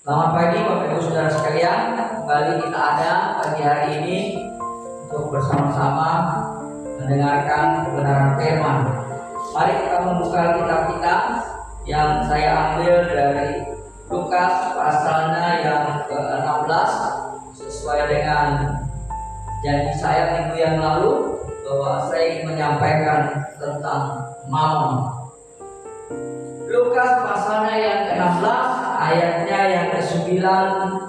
Selamat pagi Bapak Ibu Saudara sekalian. Kembali kita ada pagi hari ini untuk bersama-sama mendengarkan kebenaran firman. Mari kita membuka kitab kita yang saya ambil dari Lukas pasalnya yang ke-16 sesuai dengan janji saya minggu yang lalu bahwa saya ingin menyampaikan tentang Mamon. Lukas pasalnya yang ke-16 ayatnya yang ke-9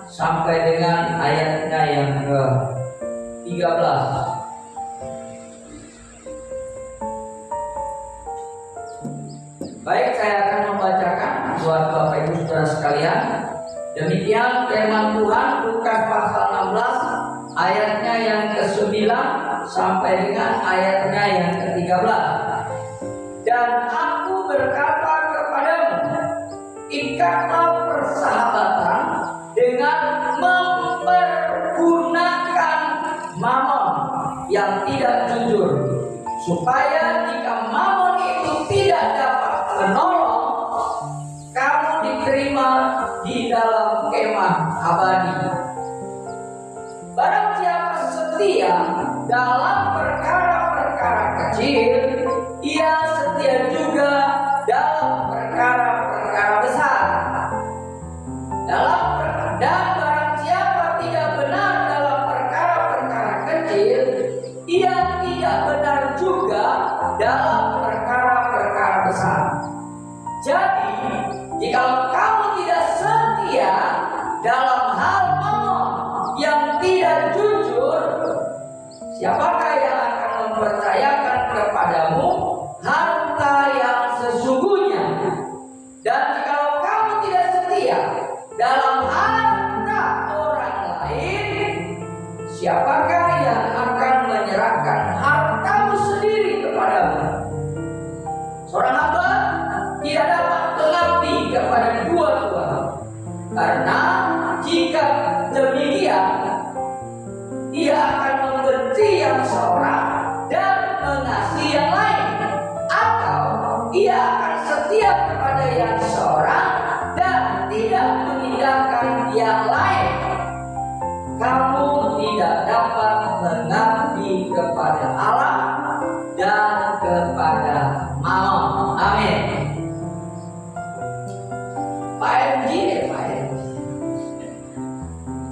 sampai dengan ayatnya yang ke-13. Baik, saya akan membacakan buat Bapak Ibu Saudara sekalian. Demikian firman Tuhan Lukas pasal 16 ayatnya yang ke-9 sampai dengan ayatnya yang ke-13. Dan aku berkata kepadamu, ikatlah persahabatan dengan mempergunakan mamon yang tidak jujur, supaya jika mamon itu tidak dapat menolong, kamu diterima di dalam kemah abadi. Barang siapa setia dalam perkara-perkara kecil, ia setia juga dalam perkara-perkara besar. Dan barang siapa tidak benar dalam perkara-perkara kecil, ia tidak benar juga dalam perkara-perkara besar. Jadi, jika kamu tidak setia dalam hal mamon yang tidak jujur, siapakah yang akan mempercayakan kepadamu harta yang sesungguhnya? Dan jika kamu tidak setia dalam harta orang lain, siapakah yang akan menyerahkan hartamu sendiri kepadamu? Seorang hamba tidak dapat mengabdi kepada dua tuan, karena jika demikian, ia akan membenci yang seorang dan mengasihi yang lain, atau ia akan setia kepada yang seorang dan tidak meninggalkan yang lain. Kamu tidak dapat mengabdi kepada Allah dan kepada Mamon. Amin.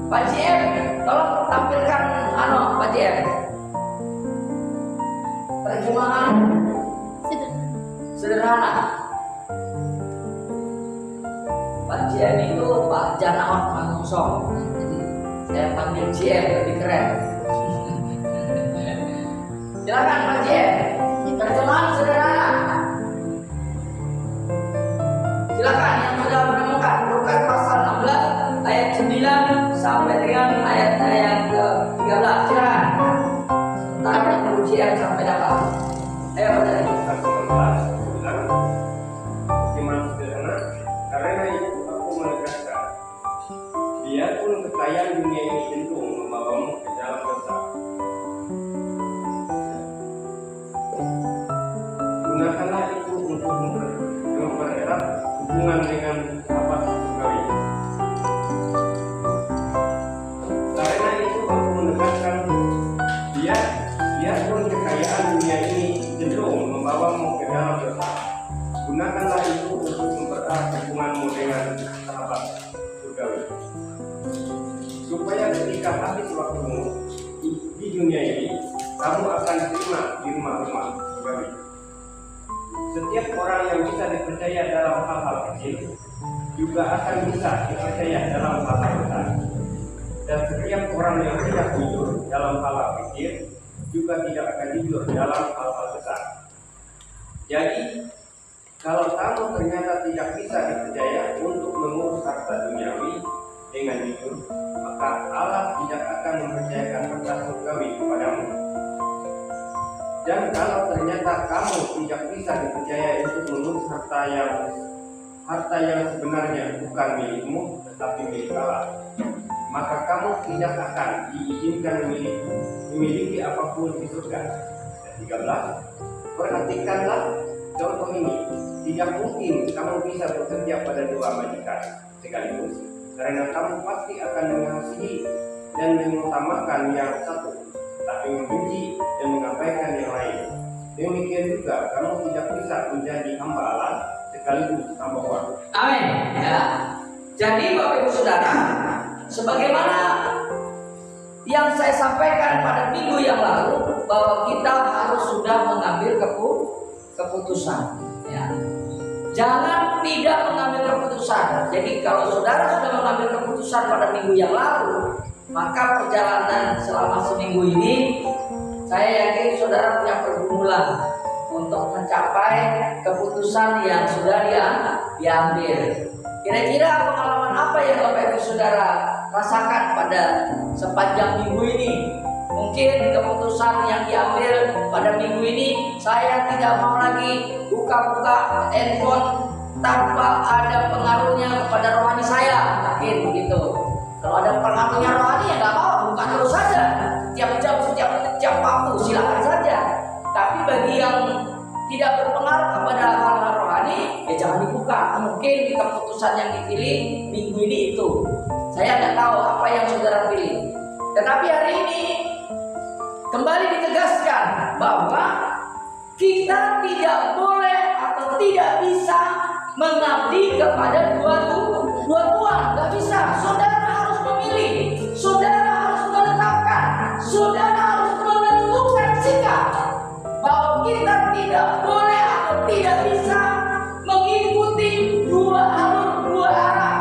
Pak JM, tolong tampilkan Pak JM. Terjemahan sederhana. Pak JM itu Pak Janaon Manungsong. Jadi saya panggil JM lebih keren. Silakan Pak JM. Terjemahan sederhana. Silakan yang sudah menemukan Lukas pasal 16 ayat 9 sampai dengan ayatnya yang ke-13. Silakan. Sebentar menunggu JM sampai dapat. Ayo baca. Lukas 16 firman sederhana, karena itu aku menegaskan, biarpun kekayaan dunia ini cenderung membawamu ke dalam dosa, gunakanlah itu untuk mempererat hubungan dengan sahabat surgawi. Karena itu aku menegaskan, biarpun kekayaan dunia ini cenderung membawamu ke dalam dosa, gunakanlah itu untuk mempererat hubunganmu dengan sahabat surgawi, supaya ketika habis waktumu di dunia ini, kamu akan diterima di rumah-rumah surgawi. Setiap orang yang bisa dipercaya dalam hal-hal kecil juga akan bisa dipercaya dalam hal-hal besar. Dan setiap orang yang tidak jujur dalam hal-hal kecil juga tidak akan jujur dalam hal-hal besar. Jadi, kalau kamu ternyata tidak bisa dipercaya untuk mengurus harta duniawi dengan jujur, maka Allah tidak akan mempercayakan harta surgawi kepadamu. Dan kalau ternyata kamu tidak bisa dipercaya untuk mengurus harta yang sebenarnya bukan milikmu tetapi milik Allah, maka kamu tidak akan diizinkan memiliki apapun di surga. 13. Perhatikanlah contoh ini. Tidak mungkin kamu bisa bekerja pada dua majikan sekaligus, karena kamu pasti akan mengasihi dan mengutamakan yang satu, tapi membenci dan mengabaikan yang lain. Demikian juga kamu tidak bisa menjadi hamba Allah sekaligus hamba orang. Amin. Ya. Jadi Bapak Ibu Saudara, sebagaimana yang saya sampaikan pada minggu yang lalu, bahwa kita harus sudah mengambil keputusan. Ya. Jangan tidak mengambil keputusan. Jadi kalau saudara sudah mengambil keputusan pada minggu yang lalu, maka perjalanan selama seminggu ini, saya yakin saudara punya pergumulan untuk mencapai keputusan yang sudah diambil. Kira-kira pengalaman apa yang Bapak Ibu Saudara rasakan pada sepanjang minggu ini? Mungkin keputusan yang diambil pada minggu ini, saya tidak mau lagi buka-buka handphone tanpa ada pengaruhnya kepada rohani saya. Mungkin begitu. Kalau ada pengaruhnya rohani ya nggak apa-apa, buka terus saja. Setiap jam, setiap menit, setiap waktu, silakan saja. Tapi bagi yang tidak berpengaruh kepada hal-hal rohani, ya jangan dibuka. Mungkin keputusan yang dipilih minggu ini itu. Saya nggak tahu apa yang saudara pilih. Tetapi hari ini kembali ditegaskan bahwa kita tidak boleh atau tidak bisa mengabdi kepada dua tuan. Nggak bisa. Saudara harus memilih. Saudara harus menetapkan. Saudara harus menentukan sikap bahwa kita tidak boleh atau tidak bisa mengikuti dua alur, dua arah,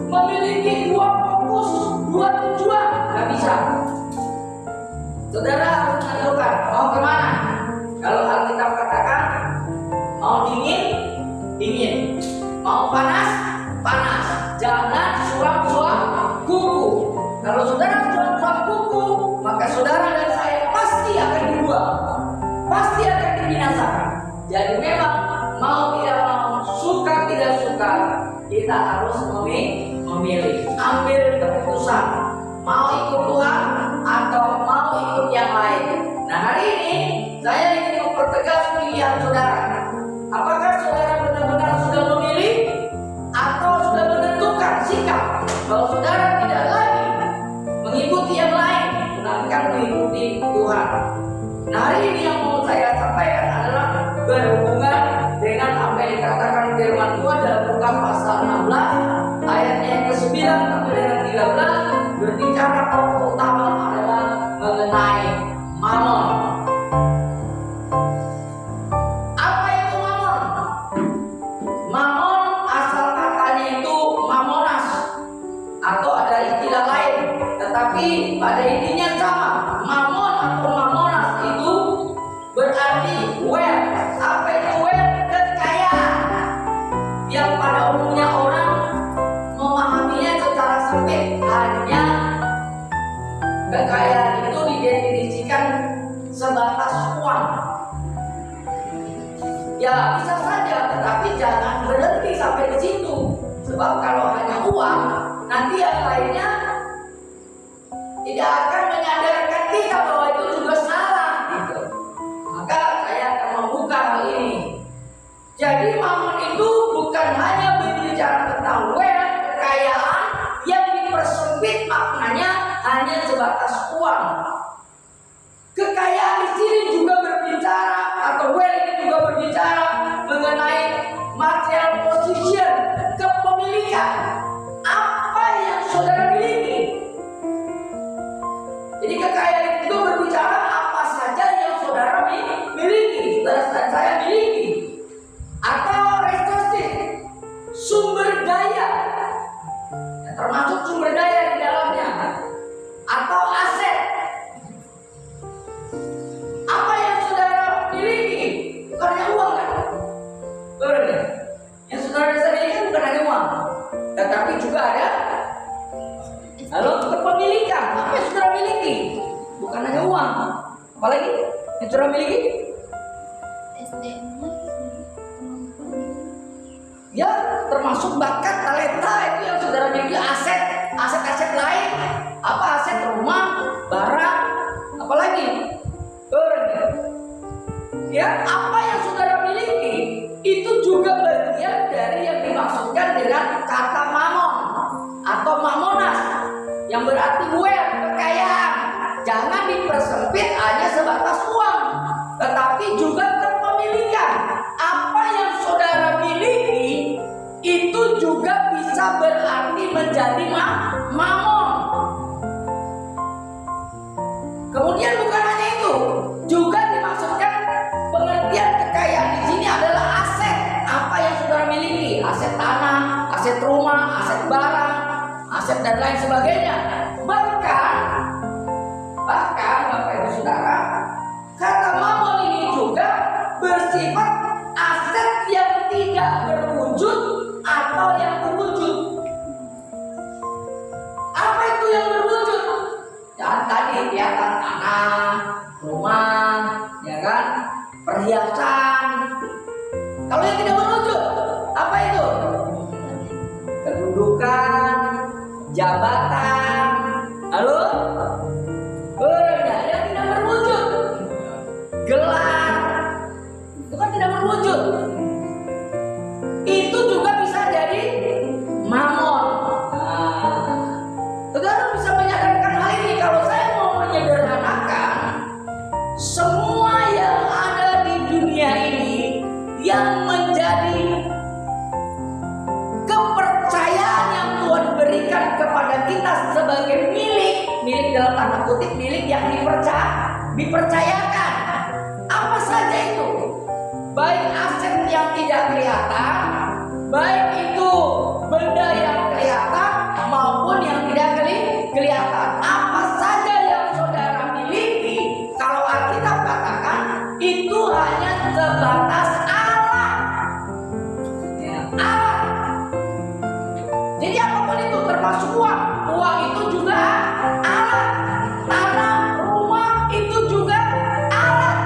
memiliki dua fokus, dua tujuan. Nggak bisa. Saudara harus menentukan mau kemana. Kalau Alkitab katakan mau dingin, dingin, mau panas, panas. Jangan suam-suam kuku. Kalau saudara suam-suam kuku, maka saudara dan saya pasti akan dibuang, pasti akan dibinasakan. Jadi memang mau tidak mau, suka tidak suka, kita harus memilih, ambil keputusan. Mau ikut Tuhan atau mau ikut yang lain. Nah hari ini saya ingin mempertegas pilihan saudara. Apakah saudara benar-benar sudah memilih atau sudah menentukan sikap bahwa saudara tidak lagi mengikuti yang lain, melainkan mengikuti Tuhan. Nah hari ini yang mau saya sampaikan adalah berhubungan dengan apa yang dikatakan firman Tuhan dalam Lukas pasal 16 ayatnya yang ke-9 sampai dengan 13, berbicara pokok utama adalah mengenai mamon. Apa itu mamon? Mamon asal katanya itu mamonas, atau ada istilah lain, tetapi pada intinya sama. Mamon atau mamonas itu berarti wealth. Apa itu wealth? Kekayaan. Yang pada umumnya orang memahaminya secara sempit, hanya kekayaan itu didefinisikan sebatas uang. Ya bisa saja, tetapi jangan berhenti sampai di situ. Sebab kalau hanya uang, nanti yang lainnya tidak akan menyadarkan kita bahwa itu juga salah, gitu. Maka saya akan membuka hal ini. Jadi mamon itu bukan hanya berbicara tentang wealth, kekayaan yang dipersempit maknanya hanya sebatas uang. Kekayaan di sini juga berbicara, atau wealth ini juga berbicara mengenai material position, kepemilikan. Apa yang saudara miliki. Jadi kekayaan itu berbicara apa saja yang saudara miliki, saudara dan saya miliki. Atau resources, sumber daya, ya, termasuk sumber daya di dalamnya. Atau aset. Apa yang saudara miliki? Bukan hanya uang kan? Betul. Yang saudara bisa miliki bukan hanya uang, tetapi juga ada kepemilikan. Apa yang saudara miliki? Bukan hanya uang. Apalagi yang saudara miliki? Ya, termasuk bakat, talenta, itu yang saudara miliki. Aset lain. Apa aset? Rumah, barang, apalagi? Ya, apa yang saudara miliki itu juga bagian dari yang dimaksudkan dengan kata mamon atau yang berarti wealth, kekayaan. Jangan dipersempit hanya sebatas uang, tetapi juga kepemilikan. Apa yang saudara miliki itu juga bisa berarti menjadi mamon. Kemudian bukan hanya itu, juga dimaksudkan pengertian kekayaan di sini adalah aset. Apa yang saudara miliki? Aset tanah, aset rumah, aset barang, aset dan lain sebagainya. Bahkan Bapak Ibu Saudara, kata mamon ini juga bersifat aset yang tidak berwujud atau yang berwujud. Apa itu yang berwujud? Ya tadi kelihatan tanah, rumah, ya kan, perhiasan. Kalau yang tidak berwujud, apa itu? Kedudukan, jabatan, halo? Yang tidak berwujud, gelar, itu kan tidak berwujud. Itu juga bisa jadi mamon. Saudara bisa menyadarkan hal ini. Kalau saya mau menyederhanakan, semua yang ada di dunia ini yang menjadi kepercayaan yang Tuhan berikan kepada kita sebagai milik dalam tanda kutip, milik yang dipercayakan. Apa saja itu? Baik aset yang tidak kelihatan, baik itu benda yang kelihatan maupun yang tidak kelihatan. Apa saja yang saudara miliki, kalau Alkitab katakan itu hanya sebatas alat. Ya, alat. Jadi apapun itu, termasuk uang. Uang itu juga alat. Tanah, rumah itu juga alat.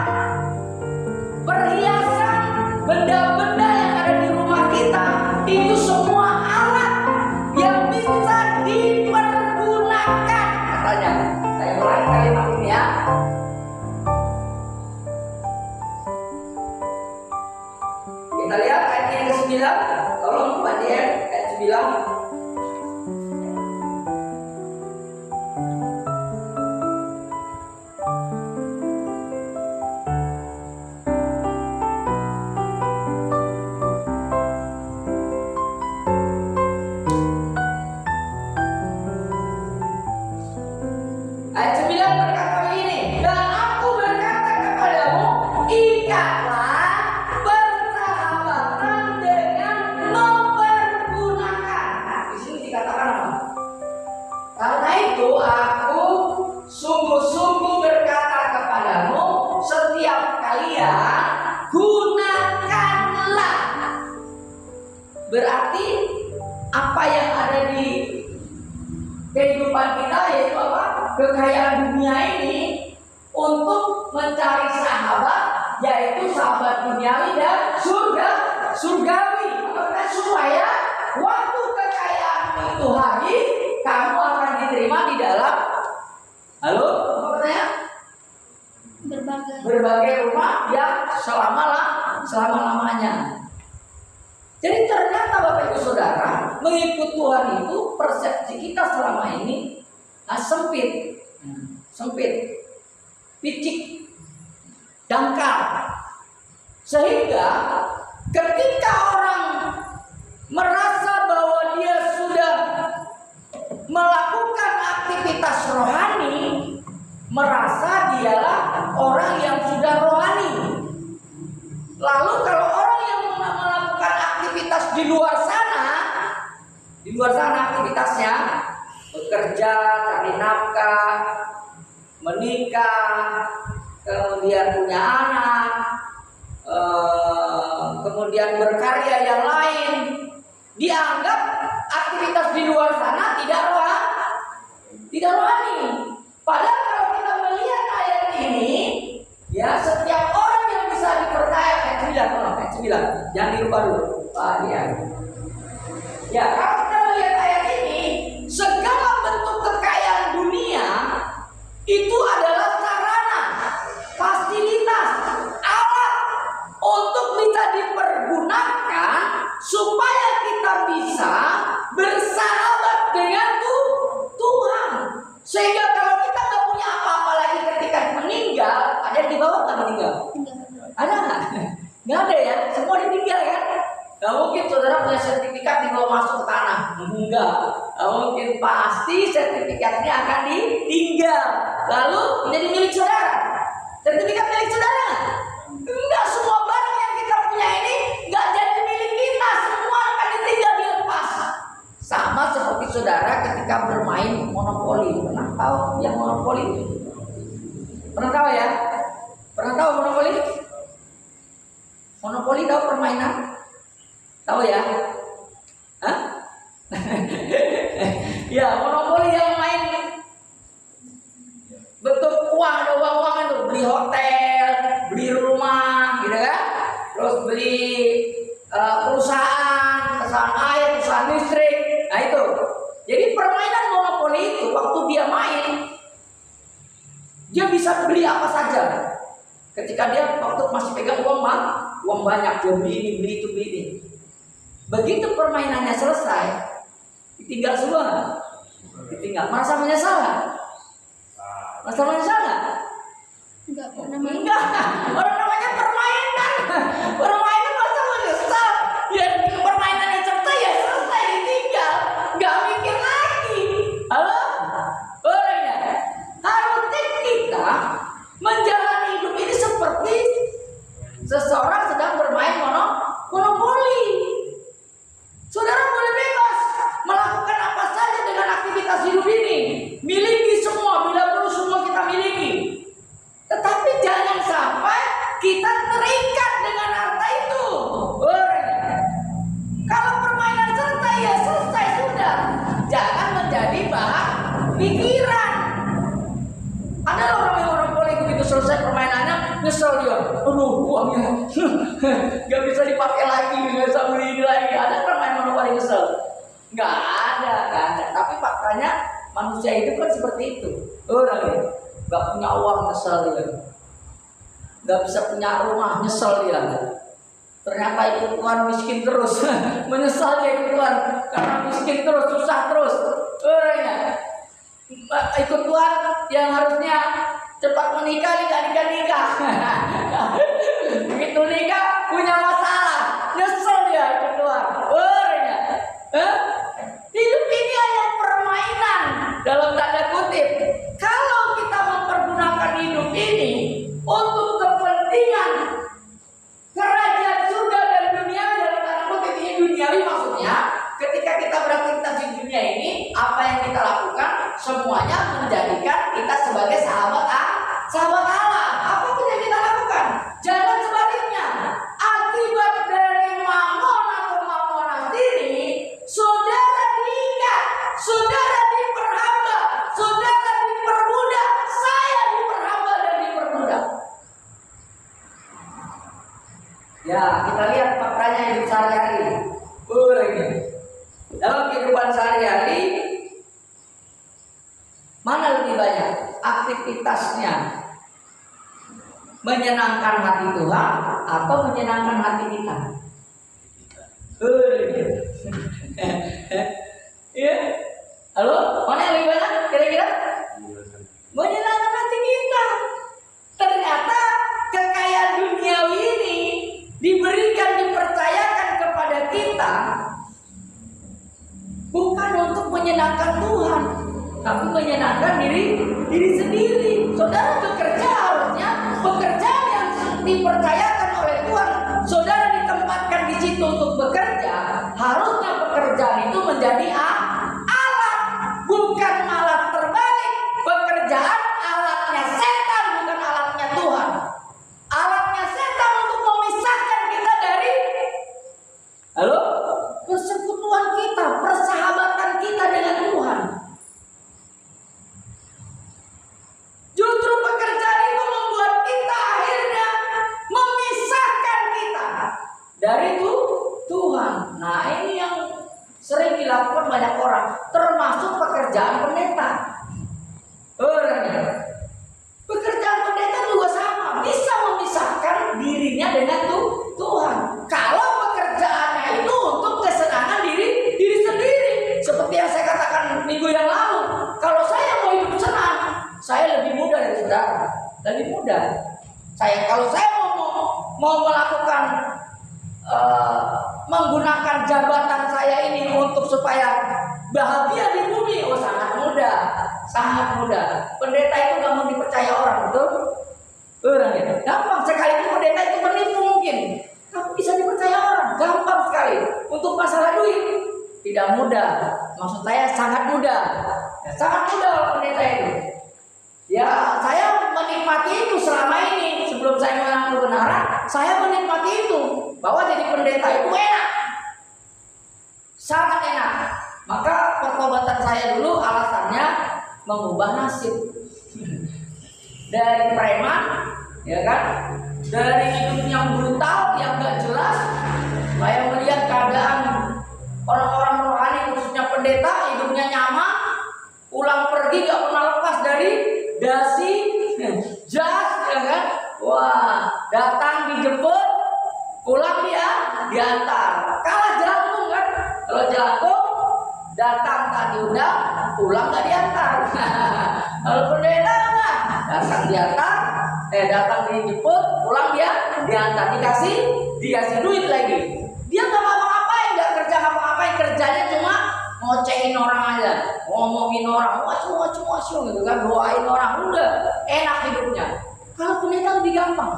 Perhiasan, benda-benda yang ada di rumah kita itu semua alat yang bisa dipergunakan. Katanya, saya ulangi kalimat ini ya. Kita lihat ayat yang ke-9. Tolong buat dia ayat 9. Ayat 9 berkata begini, dan aku berkata kepadamu, ikatlah persahabatan dengan mempergunakan. Di sini dikatakan apa? Karena itu aku sungguh-sungguh berkata kepadamu, setiap kalian gunakanlah. Berarti apa yang ada di kehidupan kita, yaitu apa? Kekayaan dunia ini, untuk mencari sahabat, yaitu sahabat duniawi dan surgawi. Karena supaya waktu kekayaan itu habis, kamu akan diterima di dalam, halo, apa katanya? Berbagai rumah yang selama-lamanya. Jadi ternyata Bapak Ibu Saudara, mengikut Tuhan itu persepsi kita selama ini sempit, picik, dangkal. Sehingga ketika orang merasa bahwa dia sudah melakukan aktivitas rohani, merasa dialah orang yang sudah rohani. Lalu kalau orang yang melakukan aktivitas di luar sana aktivitasnya bekerja, cari nafkah, menikah, kemudian punya anak, kemudian berkarya yang lain, dianggap aktivitas di luar sana tidak rohani. Padahal kalau kita melihat ayat ini, ya, setiap orang yang bisa dipercaya, ayat 9, jangan dirubah dulu. Ya, kalau kita melihat ayat ini, segala bentuk kekayaan dunia itu adalah sarana, fasilitas, alat untuk bisa dipergunakan supaya kita bisa bersahabat dengan Tuhan. Sehingga kalau kita nggak punya apa-apa lagi ketika meninggal, ada yang dibawa nggak meninggal? Ada nggak? Nggak ada ya, semua ditinggal kan? Nggak mungkin saudara punya sertifikat dibawa masuk ke tanah. Enggak. Nggak mungkin, pasti sertifikatnya akan ditinggal lalu menjadi milik saudara. Sertifikat milik saudara? Enggak, semua barang yang kita punya ini nggak jadi milik kita, semua akan ditinggal, dilepas. Sama seperti saudara ketika bermain monopoli. Pernah tahu yang monopoli? Pernah tahu ya? Pernah tahu monopoli? Monopoli tahu permainan? Tahu ya? Hah? Ya, monopoli yang main bentuk uang, ada uang-uang itu, beli hotel, beli rumah, gitu kan? Terus beli perusahaan air, perusahaan listrik. Nah itu. Jadi permainan monopoli itu waktu dia main, dia bisa beli apa saja. Ketika dia waktu masih pegang uang banyak, dia beli ini, beli itu, beli ini. Begitu permainannya selesai, ditinggal semua. Ditinggal. Merasa menyesal nggak? Merasa menyesal nggak? Enggak. Orang namanya permainan. Permainan masa menyesal? Ya permainannya selesai ya selesai, ditinggal. Nggak mikir lagi. Halo? Orangnya. Harusnya kita menjalani hidup ini seperti seseorang sedang bermain monopoli. Saudara boleh bebas melakukan apa saja dengan aktivitas hidup ini. Miliki semua, bila perlu semua kita miliki. Tetapi jangan sampai kita terikat dengan harta itu. Kalau permainan selesai ya selesai sudah. Jangan menjadi bahan pikiran. Ada orang yang monopoli begitu selesai permainannya nyesel dia. Aduh, uangnya nggak bisa dipakai lagi, nggak bisa beli ini lagi. Ada orang main monopoli nyesel? Nggak ada. Tapi faktanya manusia itu kan seperti itu. Orang nggak punya uang nyesel dia, nggak bisa punya rumah nyesel dia. Ternyata ikut Tuhan miskin terus, menyesal dia ikut Tuhan karena miskin terus, susah terus. Orangnya ikut Tuhan yang harusnya cepat menikah, nikah. Begitu nikah punya masalah, nyesel dia ikut Tuhan. Orangnya, hidup ini hanya permainan dalam tanda kutip. Kalau kita mempergunakan hidup ini untuk kepentingan kerajaan surga dan dunia, dalam tanda kutip ini duniawi maksudnya, ketika kita beraktivitas di dunia ini, apa yang kita lakukan semuanya menjadikan kita sebagai sahabat Allah. Apa yang kita lakukan? Jangan sebaliknya. Akibat dari mamon atau mamonas diri, saudara diikat, saudara diperhamba, saudara diperbudak, saya diperhamba dan diperbudak. Ya, kita lihat faktanya hidup sehari-hari. Dalam kehidupan sehari-hari, mana lebih banyak aktivitasnya menyenangkan hati Tuhan atau menyenangkan hati kita? Ya, halo, mana yang lebih banyak kira-kira? Menyenangkan hati kita. Ternyata kekayaan duniawi ini diberikan, dipercayakan kepada kita bukan untuk menyenangkan Tuhan, tapi menyenangkan diri sendiri. Saudara bekerja, harusnya pekerjaan yang dipercayakan oleh Tuhan, saudara ditempatkan di situ untuk bekerja, harusnya pekerjaan itu menjadi alat, bukan malah terbalik. Pekerjaan alatnya setan, bukan alatnya Tuhan. Alatnya setan untuk memisahkan kita dari persekutuan kita, persahabatan kita dengan Tuhan. Justru pekerjaan itu membuat kita akhirnya memisahkan kita dari Tuhan. Nah, ini yang sering dilakukan banyak orang, termasuk pekerjaan pendeta. Pekerjaan pendeta juga sama, bisa memisahkan dirinya dengan Tuhan. Kalau pekerjaannya itu untuk kesenangan diri sendiri, seperti yang saya katakan minggu yang lalu. Kalau saya mau hidup mudah. Kalau saya mau melakukan menggunakan jabatan saya ini untuk supaya bahagia di bumi, oh sangat mudah, sangat mudah. Pendeta itu gampang dipercaya orang, betul? Orang ya, gampang sekali. Pendeta itu menipu mungkin, tapi bisa dipercaya orang, gampang sekali. Untuk masalah duit tidak mudah, maksud saya sangat mudah, ya, sangat mudah pendeta itu. Ya, saya menikmati itu selama ini. Sebelum saya mengenal kebenaran, saya menikmati itu, bahwa jadi pendeta itu enak, sangat enak. Maka pertobatan saya dulu alasannya mengubah nasib. Dari preman, ya kan, dari hidup yang brutal, yang gak jelas, saya melihat keadaan orang-orang rohani, khususnya pendeta, hidupnya nyaman, pulang pergi gak pernah lepas dari dasi, jas, ya kan? Wah, datang dijemput, pulang dia diantar. Kalah jantung kan? Kalau jantung datang tak diundang, pulang gak diantar. Kalau pendeta enggak, datang diantar, datang dijemput, pulang dia diantar, dikasih duit lagi. Dia nggak ngapa-ngapain, nggak kerja ngapa-ngapain, kerjanya cuma ngocehin orang aja, ngomongin orang, wacu gitu kan, doain orang, udah enak hidupnya. Kalau pendeta lebih gampang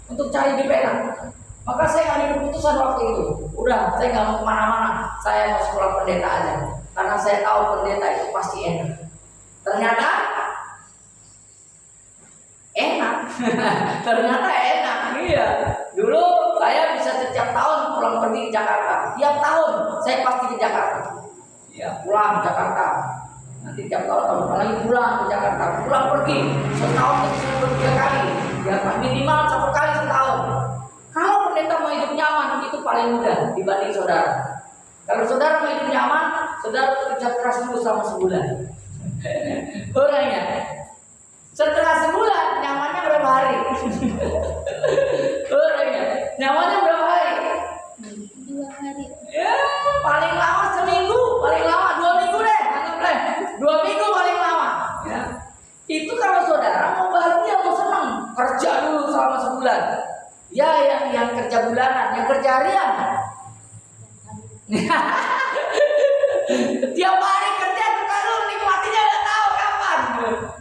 untuk cari hidup enak. Maka saya ngambil keputusan waktu itu, udah saya nggak mau kemana-mana, saya mau sekolah pendeta aja, karena saya tahu pendeta itu pasti enak. Ternyata enak, ternyata enak. Iya, dulu saya bisa setiap tahun pulang pergi ke Jakarta. Tiap tahun saya pasti ke Jakarta. Ya, pulang ke Jakarta. Nanti tiap tahun lagi pulang ke Jakarta. Pulang pergi setahun itu 3 kali. Ya, minimal 1 kali setahun. Kalau pendeta mau hidup nyaman itu paling mudah dibanding saudara. Kalau saudara mau hidup nyaman, saudara kerja keras dulu selama sebulan. Orangnya setelah sebulan nyamannya berapa hari? Orangnya nyamannya berapa hari? 2 hari. Ya, paling lama seminggu, paling lama 2 minggu deh, anggap deh 2 minggu paling lama. Ya, itu kalau saudara mau bahagia, mau senang, kerja dulu selama sebulan. Ya, yang kerja bulanan, yang kerja harian. Tiap hari kerja, kalau nikmatinya nggak tahu kapan.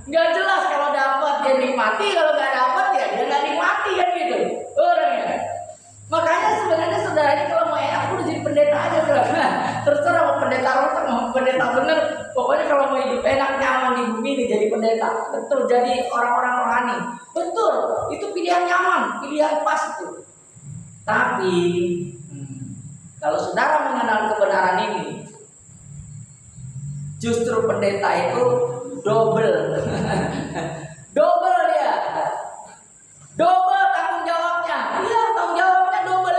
Nggak jelas, kalau dapat dia nikmati, kalau nggak dapat ya dia nggak nikmati kan gitu orangnya. Makanya sebenarnya saudara ini kalau mau enak udah jadi pendeta aja udah. Terserah mau pendeta rotak mau pendeta bener, pokoknya kalau mau hidup enak nyaman di bumi ini jadi pendeta. Betul, jadi orang-orang rohani. Betul, itu pilihan nyaman, pilihan pas itu. Tapi kalau saudara mengenal kebenaran ini, justru pendeta itu double. Double dia. Double tanggung jawabnya. Iya, tanggung jawabnya double,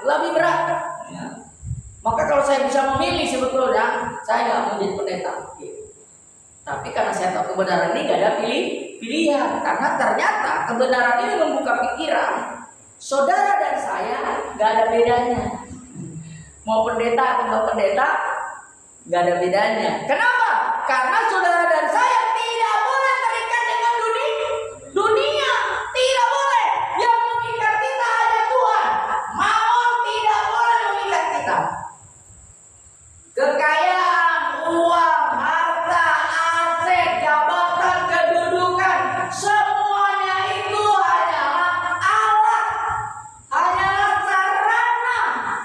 lebih berat. Ya. Maka kalau saya bisa memilih sebetulnya, saya nggak mau jadi pendeta. Tapi karena saya tahu kebenaran ini gak ada pilihan. Karena ternyata kebenaran ini membuka pikiran saudara dan saya gak ada bedanya. Mau pendeta atau nggak pendeta, gak ada bedanya. Kenapa? Karena saudara dan saya tidak boleh terikat dengan dunia. Tidak boleh. Yang mengikat kita hanya Tuhan. Mammon tidak boleh mengikat kita. Kekayaan, uang, harta, aset, jabatan, kedudukan, semuanya itu hanyalah alat, hanyalah sarana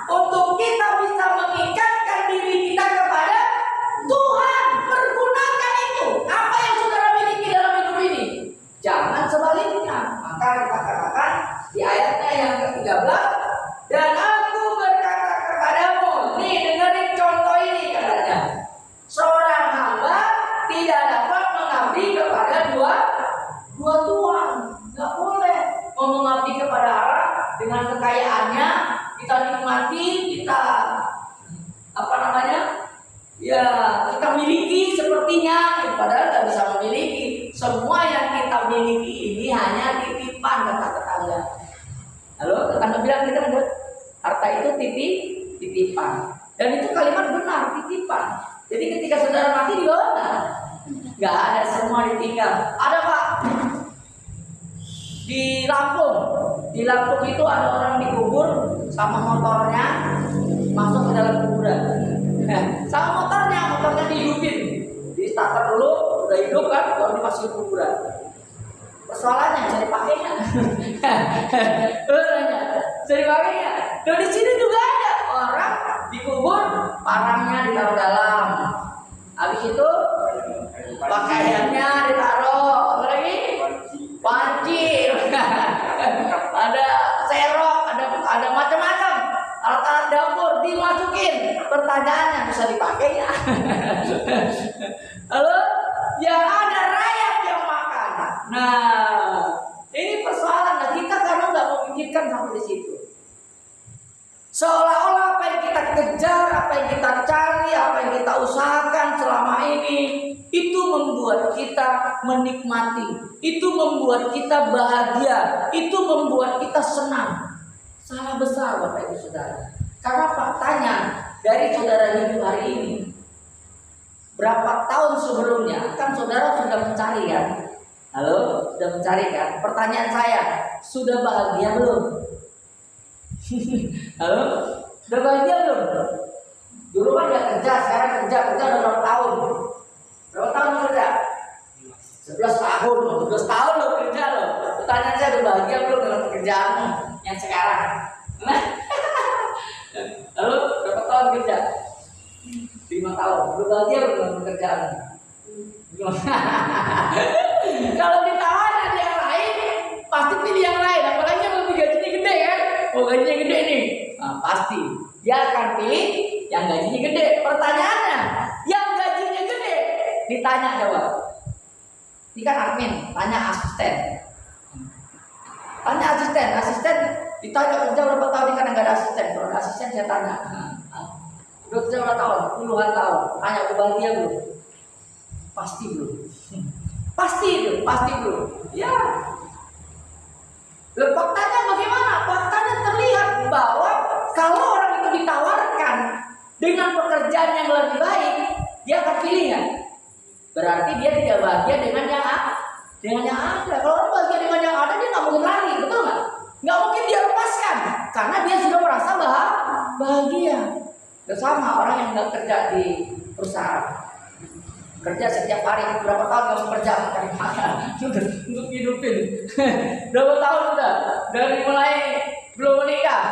untuk kita bisa mengikatkan diri kita kepada Tuhan. Pergunakan itu, apa yang saudara miliki dalam hidup ini, jangan sebaliknya. Maka kita katakan di ayatnya yang ke-13, dan aku berkata kepadamu, nih dengerin contoh ini katanya, seorang hamba tidak dapat mengabdi kepada dua tuan. Nggak boleh mau mengabdi kepada Allah dengan kekayaannya kita nikmati, kita ya kita miliki sepertinya, padahal nggak bisa memiliki. Semua yang kita miliki ini hanya titipan, kata tetangga. Halo, tetangga bilang kita ada harta itu titipan, dan itu kalimat benar, titipan. Jadi ketika saudara mati di bawah nggak ada, semua ditinggal. Ada Pak, Di Lampung itu ada orang dikubur sama motornya masuk ke dalam kuburan. Sama motornya dihidupin, di starter dulu, udah hidup kan, baru dimasukin kuburan. Persoalannya cari pakainya, cari pakainya. Dan di sini juga ada orang dikubur, parangnya ditaruh dalam. Habis itu pakaiannya ditaruh, apa lagi? Panci, ada serok, ada macam-macam alat-alat dapur dimasukin. Pertanyaannya bisa dipakai ya? Lalu yang ada rakyat yang makan. Nah, ini persoalan. Nah, kita karena nggak memikirkan sampai di situ. Seolah-olah apa yang kita kejar, apa yang kita cari, apa yang kita usahakan selama ini, itu membuat kita menikmati, itu membuat kita bahagia, itu membuat kita senang. Salah besar Bapak Ibu Saudara. Karena faktanya dari saudara hidup hari ini, berapa tahun sebelumnya kan saudara sudah mencari kan? Halo, sudah mencari kan? Pertanyaan saya, sudah bahagia belum? Halo, sudah bahagia belum? Dulu kan nggak kerja, sekarang kerja udah berapa tahun? Berapa tahun kerja? 11 tahun, 12 tahun lo kerja lo. Pertanyaan saya, udah bahagia belum dengan pekerjaanmu yang sekarang? Lalu berapa tahun kerja? 5 tahun. Udah bahagia belum dengan pekerjaanmu? Kalau ditawarin yang lain, pasti pilih yang lain. Apalagi yang lebih gajinya gede kan? Oh, gajinya gede nih. Nah, pasti dia akan pilih yang gajinya gede. Pertanyaannya, yang gajinya gede ditanya jawab. Ini kan admin, tanya asisten. Tanya asisten ditanya kerja berapa tahun ini karena nggak ada asisten. Kalau ada asisten saya tanya. Udah kerja berapa tahun? Puluhan tahun. Tanya udah bahagia belum? Pasti belum. Pasti belum. Ya. Faktanya bagaimana? Faktanya terlihat bahwa kalau orang itu ditawarkan dengan pekerjaan yang lebih baik, dia akan pilih kan? Berarti dia tidak bahagia dengan yang ada. Kalau orang bahagia dengan yang ada, dia nggak mungkin lari, betul nggak? Nggak mungkin dia lepaskan, karena dia sudah merasa bahagia. Sama orang yang nggak kerja di perusahaan, kerja setiap hari berapa tahun kamu kerja mencari makan untuk hidupin. Berapa tahun sudah dari mulai belum menikah?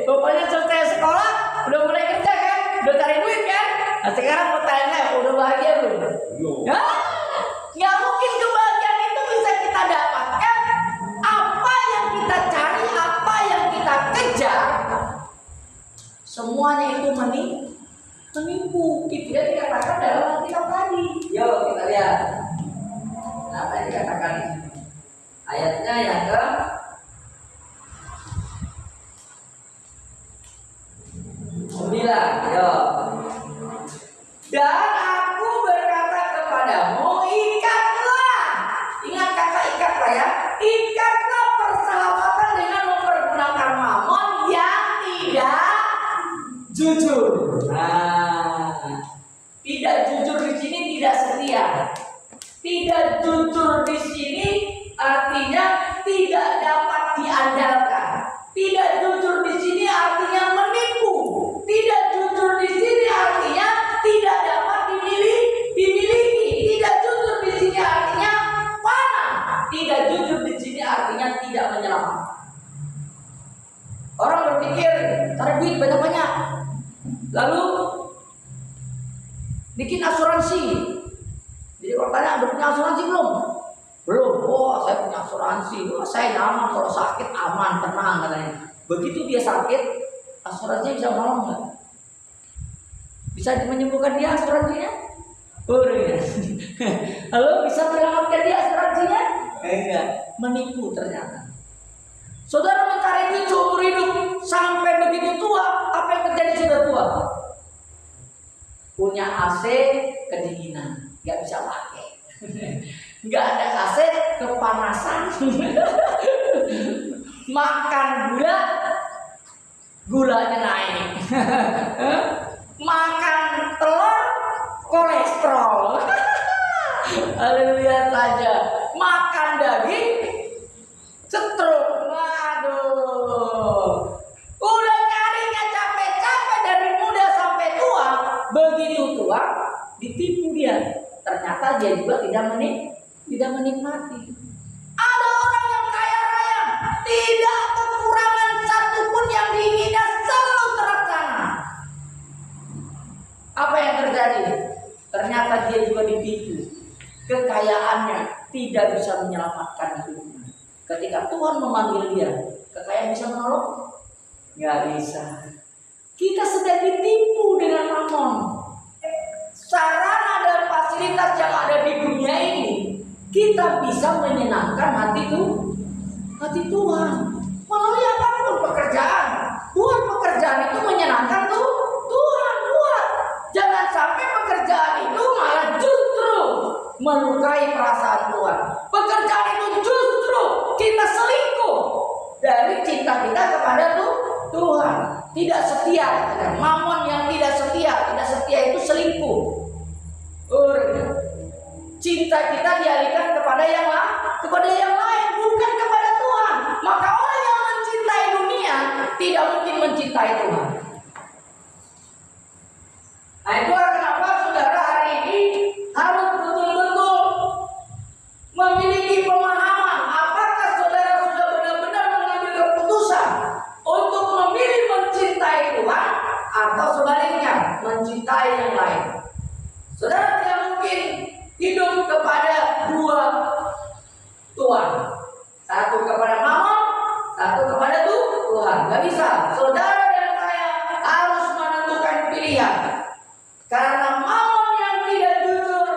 Pokoknya selesai sekolah udah mulai kerja kan, udah cari duit kan. Nah sekarang mau tanya, udah bahagia belum? Nggak mungkin kebahagiaan itu bisa kita dapatkan. Apa yang kita cari, apa yang kita kejar, semuanya itu menipu. Itu yang dikatakan dalam Alkitab tadi. Yuk kita lihat apa yang dikatakan ayatnya yang ke 9. Yuk. Dan aku berkata kepadamu, ikatlah. Ingat kata ikatlah ya. Ikatlah persahabatan dengan mempergunakan mamon yang tidak jujur. Nah, tidak jujur di sini tidak setia. Tidak jujur di sini artinya tidak dapat diandalkan. Tidak jujur di sini artinya menipu. Tidak jujur di sini artinya tidak dapat dimiliki. Tidak jujur di sini artinya panah. Tidak jujur di sini artinya tidak menyelamatkan. Orang berpikir cari duit banyak-banyak, lalu bikin asuransi. Jadi kalau tanya, udah punya asuransi belum? Belum. Oh, saya punya asuransi. Oh, saya nyaman kalau sakit aman, tenang katanya. Begitu dia sakit, asuransinya bisa menolong nggak? Bisa menyembuhkan dia asuransinya? Oh, iya. Halo, bisa menyelamatkan dia asuransinya? Enggak. Menipu ternyata. Saudara mencari duit seumur hidup sampai begitu tua, apa yang terjadi sudah tua? Punya AC kedinginan, nggak bisa pakai. Nggak ada AC kepanasan. Makan gulanya naik. Makan telur kolesterol. Haleluya saja. Makan daging setruk. Waduh. Udah nyarinya capek-capek dari muda sampai tua. Begitu tua ditipu dia. Ternyata dia juga tidak menikmati. Ada orang yang kaya raya, tidak kekurangan satupun yang diinginnya selalu terlaksana. Apa yang terjadi? Ternyata dia juga ditipu. Kekayaannya tidak bisa menyelamatkan hidupnya. Ketika Tuhan memanggil dia, kekayaan bisa menolong? Nggak bisa. Kita sedang ditipu dengan mamon. Sarana dan fasilitas yang ada di dunia ini, kita bisa menyenangkan hati Tuhan. Melalui apapun pekerjaan. Buat pekerjaan itu menyenangkan Tuhan buat. Jangan sampai pekerjaan itu malah justru melukai perasaan Tuhan. Pekerjaan itu justru kita selingkuh dari cinta kita kepada Tuhan. Tidak setia. Mamon yang tidak setia itu selingkuh. Cinta kita dialihkan kepada yang lain, bukan kepada Tuhan. Maka orang yang mencintai dunia tidak mungkin mencintai Tuhan. Nah, itulah kenapa saudara hari ini harus betul-betul memiliki pemahaman. Apakah saudara sudah benar-benar mengambil keputusan untuk memilih mencintai Tuhan atau sebaliknya mencintai yang lain? Saudara tidak mungkin hidup kepada dua Tuhan. Satu kepada Mammon, satu kepada Tuhan. Gak bisa. Saudara dan saya harus menentukan pilihan. Karena Mammon yang tidak jujur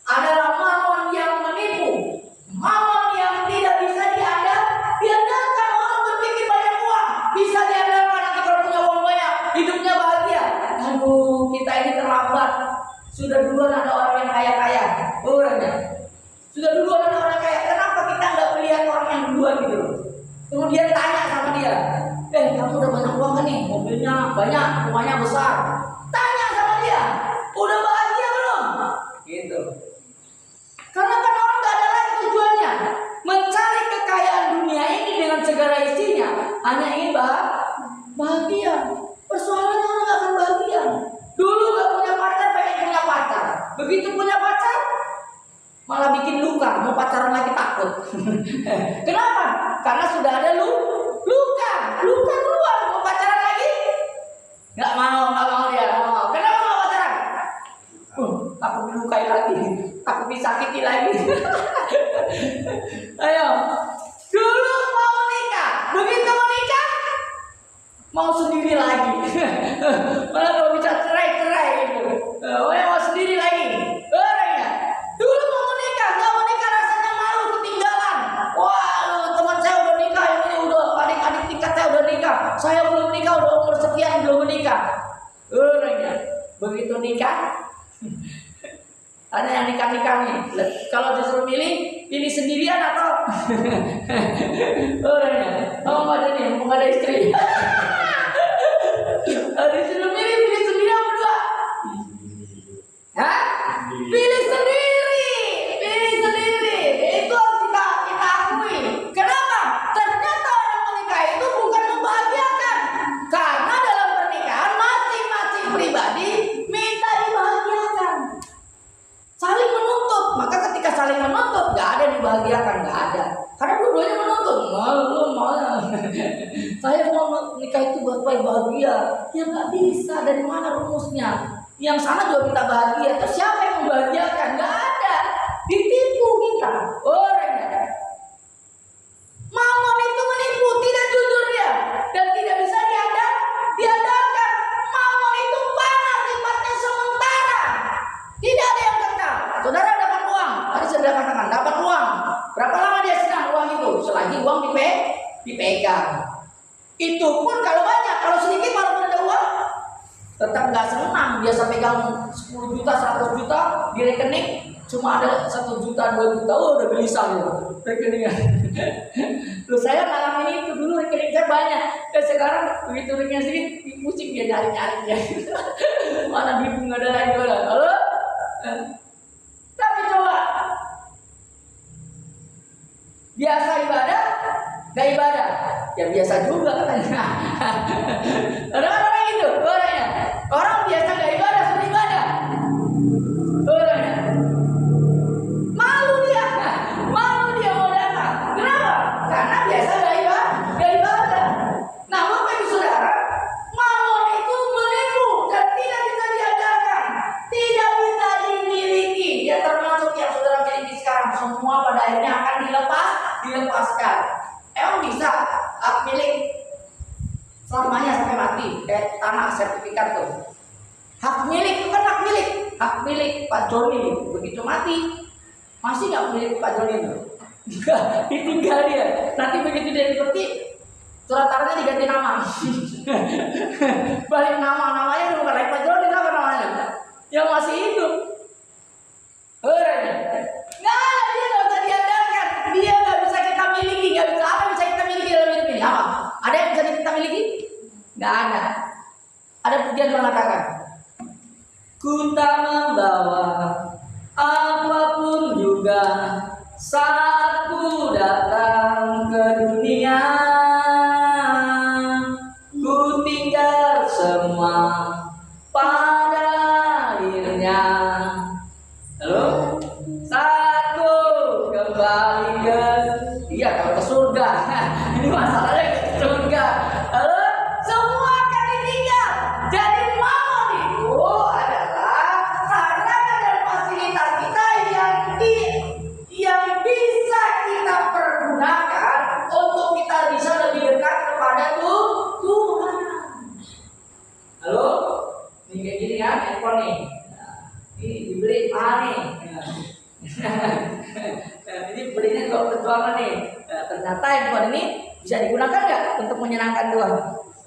adalah Mammon yang menipu. Mammon yang tidak bisa diandalkan. Orang berpikir banyak uang bisa diandalkan, nanti kalau punya uang banyak hidupnya bahagia. Aduh, kita ini terlambat. Sudah duluan ada orang yang kaya-kaya. Orangnya sudah duluan ada orang kaya. Kenapa kita nggak melihat orang yang duluan gitu? Kemudian tanya sama dia, kamu udah banyak uang kan nih? Mobilnya banyak, rumahnya besar. Tanya sama dia, udah bahagia belum? Gitu. Karena kan orang nggak ada lagi tujuannya mencari kekayaan dunia ini dengan segala isinya, hanya ingin bahagia. Persoalannya orang nggak akan bahagia. Dulu nggak punya pacar, pengen punya pacar. Begitu punya pacar, malah bikin luka. Mau pacaran lagi takut. Kenapa? Karena sudah ada luka duluan. Mau pacaran lagi? Nggak mau dia. Nggak mau. Kenapa mau pacaran? Takut dilukai lagi, takut disakiti lagi. Ayo, dulu mau menikah, begitu menikah mau sendiri lagi. Malah kalau bisa cerai gitu. Mau sendiri lagi. Orangnya dulu mau menikah, nggak menikah rasanya malu, ketinggalan. Wah, teman saya udah nikah, yang ini udah adik-adik tingkat saya udah nikah. Saya belum nikah, udah umur sekian belum menikah. Orangnya begitu nikah, ada yang nikah nih. Kalau disuruh pilih sendirian atau orangnya, nggak ada nih, nggak ada istri. Disuruh pilih sendiri apa berdua? Hah? Pilih sendiri. Itu harus kita akui. Kenapa? Ternyata orang menikah itu bukan membahagiakan. Karena dalam pernikahan masing-masing pribadi minta dibahagiakan. Saling menuntut. Maka ketika saling menuntut, nggak ada dibahagiakan, nggak ada. Karena dua-duanya menuntut. Saya mau nikah itu buat bahagia. Ya nggak bisa. Dari mana rumusnya? Yang sana juga minta bahagia. Terus siapa yang membahagiakan? Nggak ada. Ditipu kita. Orangnya. Mammon itu menipu, tidak jujur dia, dan tidak bisa diandalkan. Mammon itu panas, sifatnya sementara. Tidak ada yang kekal. Saudara dapat uang. Tadi saya katakan dapat uang. Berapa lama dia senang uang itu? Selagi uang dipegang. Itu pun kalau banyak, kalau sedikit walaupun ada uang tetap nggak senang. Biasa pegang 10 juta, 100 juta di rekening, cuma ada 1 juta, 2 juta, udah gelisah ya rekeningnya. Loh, saya ngalamin itu dulu, rekening saya banyak. Sekarang begitu rekening sedikit, pusing dia nyari-nyarinya. Mana duit nggak ada lagi. Halo? Tapi coba Biasa ibadah, gak ibadah. Ya biasa juga katanya. Orang-orang itu orangnya. Orang biasa gak ibadah, sudah ibadah. Orangnya. Malu dia mau datang. Kenapa? Karena biasa gak ibadah. Nah, Bapak Ibu Saudara, mamon itu menipu dan tidak bisa diajarkan, tidak bisa dimiliki. Ya termasuk yang saudara miliki sekarang, semua pada akhirnya akan dilepaskan. Emang bisa hak milik selamanya sampai mati? Tanah sertifikat tuh. Hak milik itu kan hak milik Pak Joni. Begitu mati masih nggak milik Pak Joni tuh. Ditinggal dia. Nanti begitu dia dipetik, surat tanahnya diganti nama. Balik namanya bukan lagi Pak Joni, apa namanya? Yang masih hidup. Nah, dia nggak bisa diajarkan. Dia nggak bisa kita miliki. Nggak bisa apa bisa kita miliki dalam hidup ini? Apa? Ada yang bisa kita miliki? Nggak ada. Ada pujian mengatakan, ku tak membawa apapun juga saat ku datang ke dunia. Ku tinggal semua pada akhirnya. Halo? Saat ku kembali ke kalau ke surga. Ini masalahnya ke surga. Halo? Semua akan ditinggal. Jadi mamon itu adalah sarana dan fasilitas kita yang bisa kita pergunakan untuk kita bisa lebih dekat kepada Tuhan. Halo? Ini kayak gini kan handphone nih. Nah, ini dibeli mahal nih. Ini belinya juga perjuangan nih. Nah, ternyata handphone ini bisa digunakan nggak untuk menyenangkan Tuhan?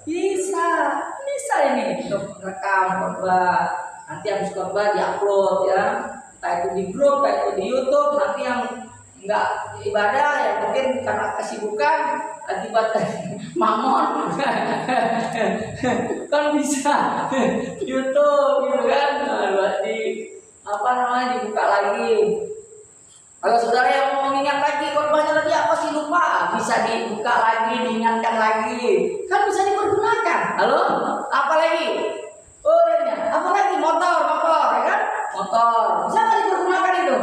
Bisa ini untuk rekam khotbah. Nanti habis khotbah diupload ya. Entah itu di grup, entah itu di YouTube. Nanti yang nggak ibadah ya mungkin karena kesibukan akibat mamon kan bisa YouTube gitu kan. Nah, dibuka lagi. Kalau saudara yang mau mengingat lagi khotbahnya tadi apa sih lupa, bisa dibuka lagi, diingatkan lagi, kan bisa dipergunakan. Halo? Apa lagi? Apa lagi? Motor, ya kan? Motor bisa nggak dipergunakan itu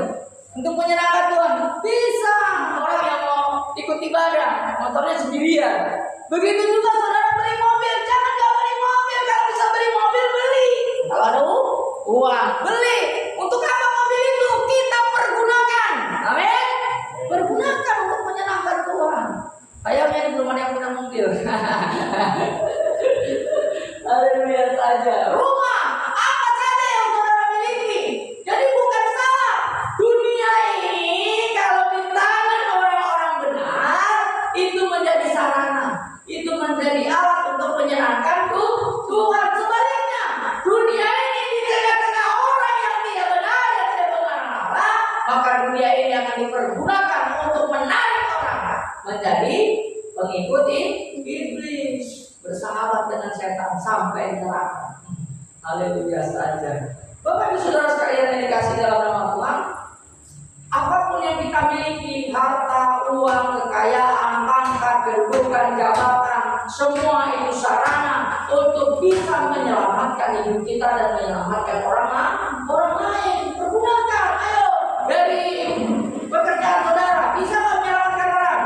untuk menyenangkan Tuhan? Bisa. Orang yang mau ikut ibadah, motornya sendirian. Begitu juga saudara beli mobil, jangan nggak beli mobil. Kalau bisa beli mobil beli. Kalau ada uang beli. Untuk apa mobil itu? Kita pergunakan. Amin. Pergunakan untuk menyenangkan Tuhan. Kayaknya ini belum ada yang punya mobil. Haleluya saja. Rumah, apa saja yang saudara miliki. Jadi bukan salah. Dunia ini kalau di tangan orang-orang benar, itu menjadi sarana, itu menjadi alat untuk menyenangkan Tuhan. Sebaliknya, dunia ini di tengah-tengah orang yang tidak benar dan tidak mengenal Allah, maka dunia ini akan dipergunakan untuk menarik orang menjadi pengikut iblis, bersahabat dengan setan sampai neraka. Haleluya saja. Bapak Ibu Saudara sekalian yang dikasih dalam nama Tuhan, apapun yang kita miliki, harta, uang, kekayaan, pangkat, kedudukan, jabatan, semua itu sarana untuk bisa menyelamatkan hidup kita dan menyelamatkan orang lain. Pergunakan, ayo, dari pekerjaan saudara, bisa menyelamatkan orang?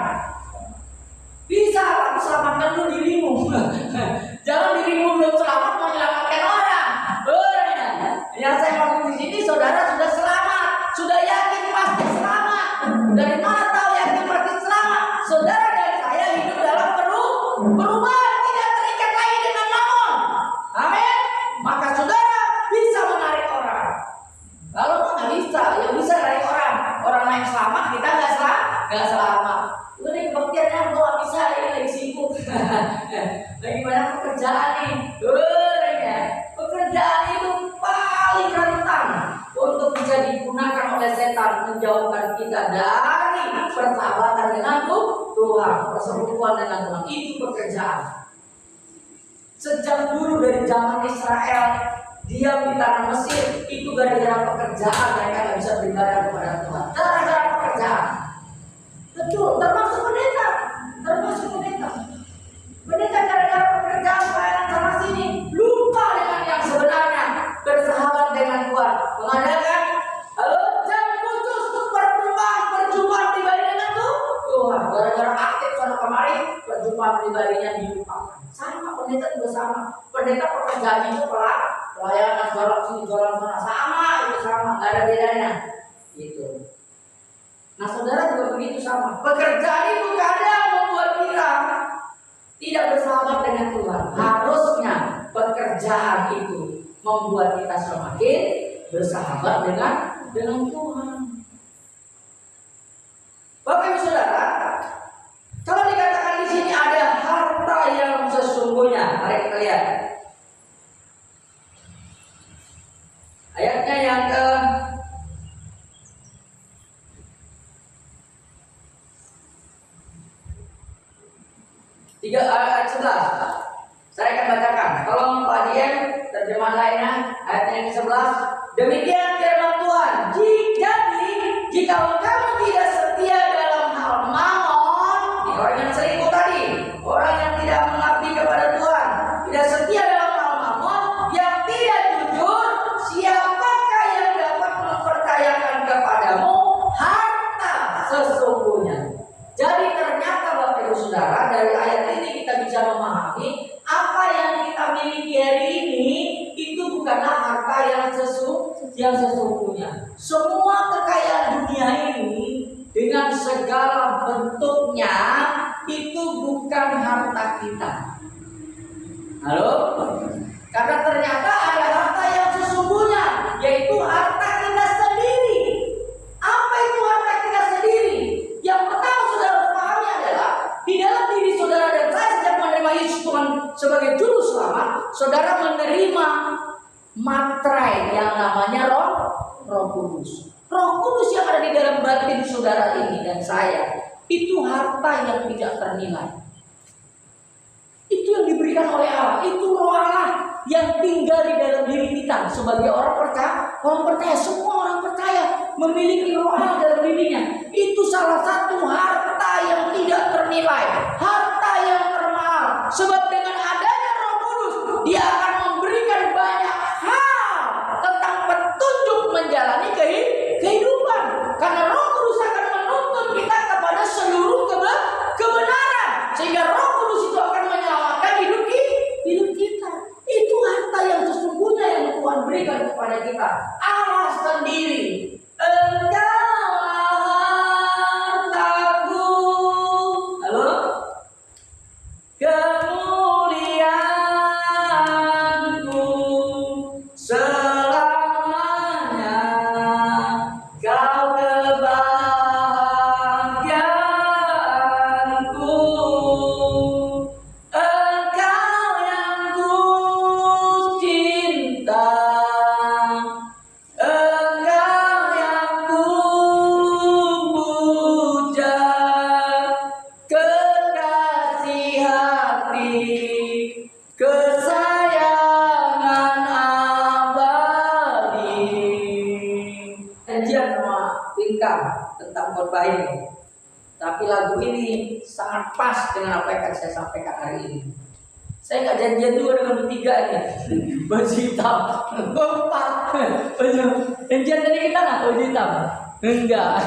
Bisa, tapi selamatkan dulu dirimu. Jangan dirimu belum selamat menyelamatkan orang. Yang saya maksud di sini, saudara sudah selamat, sudah yakin pasti selamat. Dari mana tahu yakin pasti selamat? Saudara dan saya hidup dalam perubahan, tidak terikat lagi dengan mamon. Amin. Maka saudara bisa menarik orang. Kalau nggak bisa, yang bisa narik orang. Orang lain selamat, kita nggak selamat. Ini kebaktiannya nggak bisa, ini lagi sibuk. Lagi banyak pekerjaan nih. Pekerjaan itu paling rentan untuk bisa digunakan oleh setan, menjauhkan kita dari persahabatan dengan Tuhan, persekutuan dengan Tuhan. Itu pekerjaan. Sejak dulu dari zaman Israel diam di tanah Mesir, itu gara-gara pekerjaan mereka nggak bisa beribadah kepada Tuhan. Gara-gara pekerjaan. Betul, juga sama. Pendeta pekerjaan itu pelayanan jualan sini jualan sana sama, itu sama, nggak ada bedanya. Gitu. Nah saudara juga begitu sama. Pekerjaan itu kadang membuat kita tidak bersahabat dengan Tuhan. Harusnya pekerjaan itu membuat kita semakin bersahabat dengan Tuhan. Bapak Ibu Saudara, kalau dikatakan di sini ada harta yang sesungguhnya, mari kita lihat ayatnya yang ke ayat 11. Saya akan bacakan. Tolong Pak Dien, terjemahan lainnya ayatnya yang ke-11. Demikian firman Tuhan. Jadi jika kamu tidak setia dalam hal mamon, ini orang yang selingkuh tadi, orang yang tidak mengabdi kepada Tuhan, tidak setia dalam hal mamon, yang tidak jujur, siapakah yang dapat mempercayakan kepadamu harta sesungguhnya? Jadi ternyata Bapak Ibu Saudara, dari ayat ini kita bisa memahami apa yang kita miliki hari ini itu bukanlah harta yang sesungguhnya. Semua kekayaan dunia ini dengan segala bentuknya itu bukan harta kita. Halo? Karena ternyata ada harta yang sesungguhnya, yaitu harta kita sendiri. Apa itu harta kita sendiri? Yang pertama saudara harus pahami adalah di dalam diri saudara dan saya sejak menerima Yesus Tuhan sebagai juru selamat, saudara menerima materai yang namanya Roh Kudus. Roh Kudus yang ada di dalam batin saudara ini dan saya, itu harta yang tidak ternilai. Itu yang diberikan oleh Allah, itu Roh Allah yang tinggal di dalam diri kita sebagai orang percaya, semua orang percaya memiliki Roh Allah dalam dirinya. Itu salah satu harta yang tidak ternilai, harta yang termahal. Sebab dengan adanya Roh Kudus, Dia akan memberikan banyak hal tentang petunjuk menjalani kehidupan. Karena Roh Kudus akan menuntun kita kepada seluruh kebenaran, sehingga Roh Kudus itu akan menyelamatkan hidup kita. Itu harta yang sesungguhnya yang Tuhan berikan kepada kita. Allah sendiri. Engkau hartaku. Halo? Kemuliaanku selamanya. Kau kebahagiaanku. Engkau yang ku cinta. Engkau yang ku puja. Kekasih hati, kesayangan abadi. Kajian nama Bingkang tentang khotbah ini. Tapi lagu ini sangat pas dengan apa yang akan saya sampaikan hari ini. Saya nggak janjian juga dengan bertiga ini. Baju hitam, empat. Janjian tadi kita nggak baju hitam? Enggak.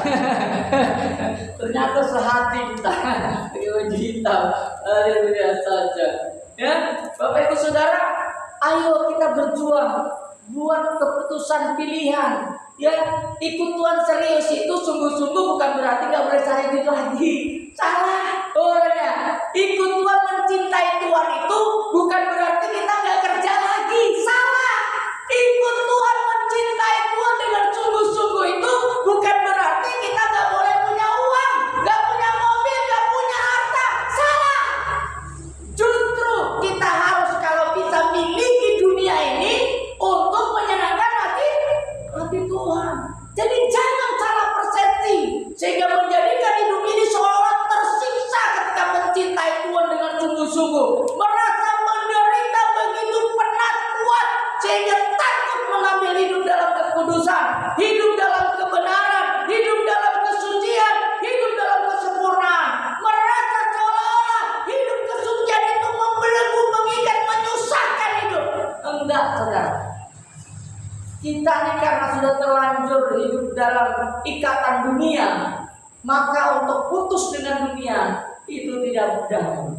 Ternyata sehati kita pakai baju hitam. Haleluya saja. Ya, Bapak Ibu Saudara, ayo kita berjuang buat keputusan pilihan. Ya, ikut Tuhan serius itu sungguh-sungguh bukan berarti nggak boleh cari duit lagi. Salah orangnya. Ikut Tuhan, mencintai Tuhan itu bukan berarti kita nggak kerja lagi. Salah. Ikut Tuhan, mencintai Tuhan dengan sungguh-sungguh itu bukan berarti kita nggak boleh punya uang, nggak punya mobil, nggak punya harta. Salah. Justru kita harus kalau bisa miliki dunia ini untuk menyenangkan hati Tuhan. Jadi jangan salah persepsi sehingga menjadikan hidup ini seolah tersiksa ketika mencintai Tuhan dengan sungguh-sungguh, merasa menderita begitu penat kuat sehingga takut mengambil hidup dalam kekudusan, hidup dalam kebenaran, hidup dalam kesucian, hidup dalam kesempurnaan, merasa seolah-olah hidup kesucian itu membelenggu, mengikat, menyusahkan hidup. Enggak, saudara. Kita ini karena sudah terlanjur hidup dalam ikatan dunia, maka untuk putus dengan dunia itu tidak mudah.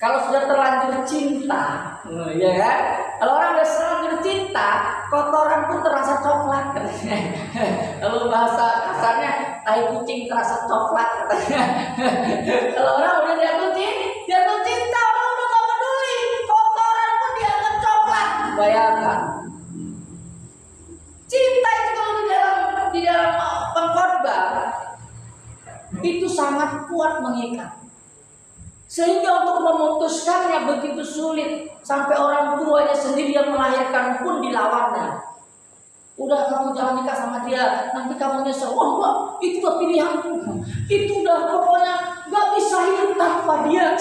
Kalau sudah terlanjur cinta, ya kan? Kalau orang sudah terlanjur cinta, kotoran pun terasa coklat katanya. Kalau bahasa kasarnya, tai kucing terasa coklat katanya. Kalau orang udah jatuh cinta, orang udah gak peduli, kotoran pun dianggap coklat. Bayangkan, cinta itu kalau di dalam pengkhotbah itu sangat kuat mengikat. Sehingga untuk memutuskannya begitu sulit. Sampai orang tuanya sendiri yang melahirkan pun dilawannya. Udah, kamu jangan nikah sama dia, nanti kamu nyesel. Oh enggak, itu udah pilihanku. Itu udah pokoknya gak bisa hidup tanpa dia.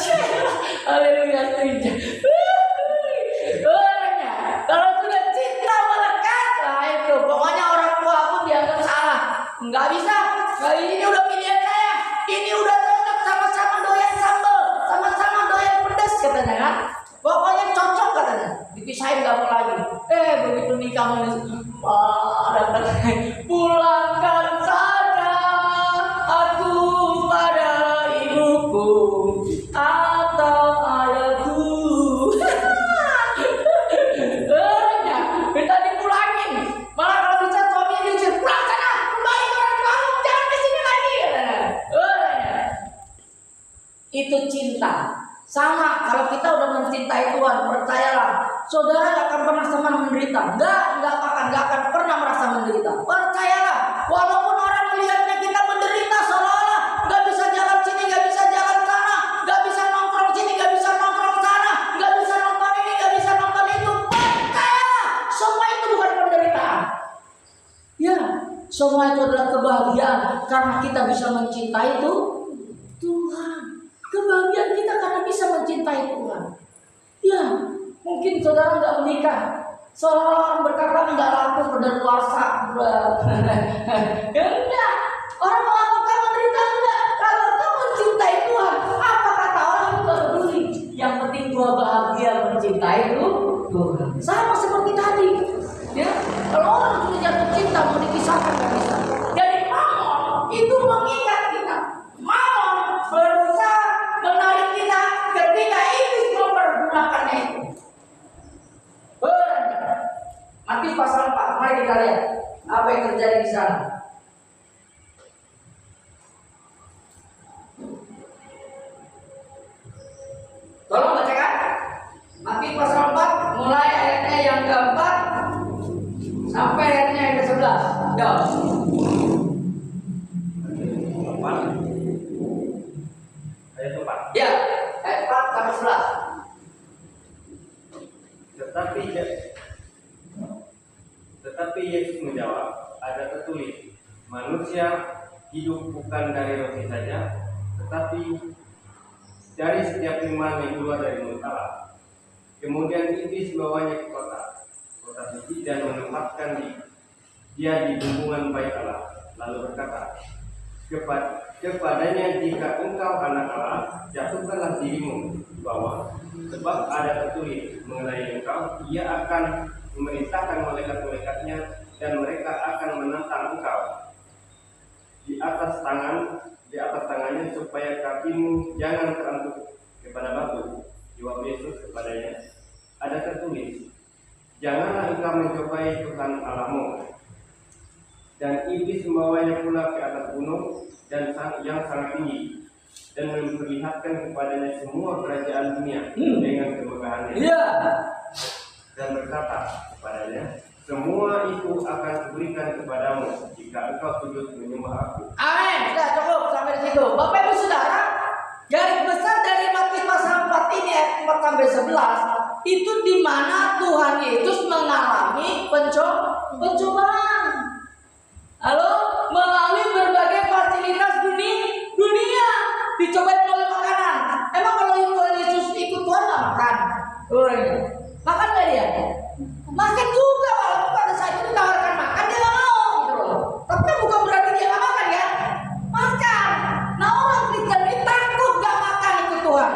Haleluya. Orangnya kalau sudah cinta melekat, lah itu pokoknya orang tua pun dianggap salah. Nggak bisa. Nah, ini udah pilihan saya. Ini udah cocok, sama-sama doyan sambal, sama-sama doyan pedas katanya kan. Pokoknya cocok katanya. Dipisahin gak mau lagi. Begitu nikah pulangkan saja aku pada ibuku atau ayahku. Minta dipulangin. Malah kalau bisa suaminya diusir, pulang sana, kembali ke orang kamu, jangan kesini lagi. Itu cinta. Sama, kalau kita udah mencintai Tuhan, percayalah, saudara gak akan pernah senang menderita. Gak akan pernah merasa menderita. Percayalah, walaupun orang melihatnya kita menderita, seolah-olah gak bisa jalan sini, gak bisa jalan sana, gak bisa nongkrong sini, gak bisa nongkrong sana, gak bisa nonton ini, gak bisa nonton itu. Percayalah, semua itu bukan penderitaan. Ya, semua itu adalah kebahagiaan karena kita bisa mencintai itu Tuhan. Kebahagiaan kita karena bisa mencintai Tuhan. Ya, mungkin saudara nggak menikah, seolah-olah orang berkata nggak laku berdaluarsa. Ya enggak, orang menganggap kamu menderita enggak. Kalau kamu mencintai Tuhan, apa kata orang itu nggak peduli. Yang penting gua bahagia mencintai Tuhan. Sama seperti tadi. Ya, kalau orang sudah jatuh cinta mau dikisahkan nggak bisa. Jadi mamon itu mengikat kita. Mamon berusaha menarik kita ketika iblis mempergunakannya itu. Matius pasal 4, mari kita lihat apa yang terjadi di sana. Tolong bacakan Matius pasal 4 mulai ayatnya yang keempat sampai ayatnya yang ke-11. Jawab. Ayat 4. Ya, ayat 4 sampai 11. Tetapi Yesus menjawab, ada tertulis, manusia hidup bukan dari roti saja, tetapi dari setiap firman yang keluar dari mulut Allah. Kemudian iblis membawanya ke kota suci dan menempatkan dia di lingkungan bait Allah, lalu berkata kepadanya, jika engkau anak Allah, jatuhkanlah dirimu di bawah, sebab ada tertulis mengenai engkau, ia akan memerintahkan malaikat-malaikatnya dan mereka akan menentang engkau di atas tangannya supaya kakimu jangan terantuk kepada batu. Jawab Yesus kepadanya, ada tertulis, janganlah engkau mencobai Tuhan Allahmu. Dan iblis membawanya pula ke atas gunung dan yang sangat tinggi dan memperlihatkan kepadanya semua kerajaan dunia dengan kemegahannya. Dan berkata kepadanya, semua itu akan kuberikan kepadamu jika engkau sujud menyembah aku. Amin. Sudah cukup sampai di situ. Bapak Ibu Saudara, garis besar dari Matius pasal 4 ini ayat 4 sampai 11 itu di mana Tuhan Yesus mengalami pencobaan. Halo, melalui berbagai fasilitas dunia dicoba oleh makanan. Emang kalau Tuhan Yesus ikut Tuhan nggak makan? Makan nggak dia? Makan juga, walaupun pada saat itu ditawarkan makan dia nggak mau gitu loh. Tapi bukan berarti dia nggak makan ya, makan. Nah orang Kristen ini takut nggak makan ikut Tuhan,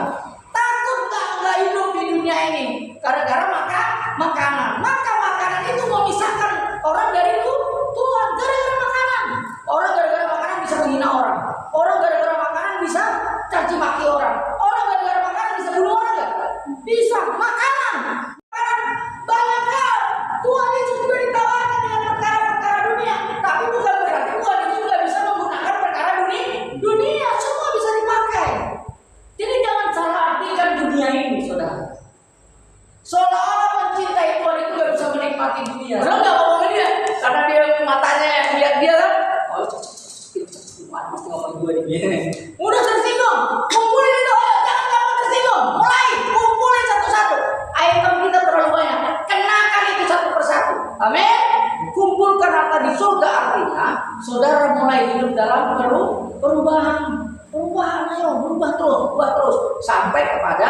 takut nggak hidup di dunia ini gara-gara makanan. Maka makanan itu memisahkan orang dari Tuhan gara-gara makanan. Orang gara-gara makanan bisa menghina orang. Orang gara-gara makanan bisa caci maki orang. Orang gara-gara makanan bisa bunuh orang. makanan. Banyak hal Tuhan Yesus juga ditawarkan dengan perkara-perkara dunia, tapi bukan berarti Tuhan Yesus juga bisa menggunakan perkara dunia. Semua bisa dipakai. Jadi jangan salah artikan dunia ini, saudara. Seolah-olah mencintai Tuhan itu gak bisa menikmati dunia. Saudara nggak ngomongin dia, karena dia matanya yang lihat dia kan. Oh, pasti ngomong gue nih. Udah tersinggung, kumpulin itu, jangan gampang tersinggung. Mulai kumpulin satu-satu. Item kita terlalu banyak, kenakan itu satu persatu. Amin. Kumpulkan harta di surga, artinya saudara mulai hidup dalam perubahan. Ayo berubah terus sampai kepada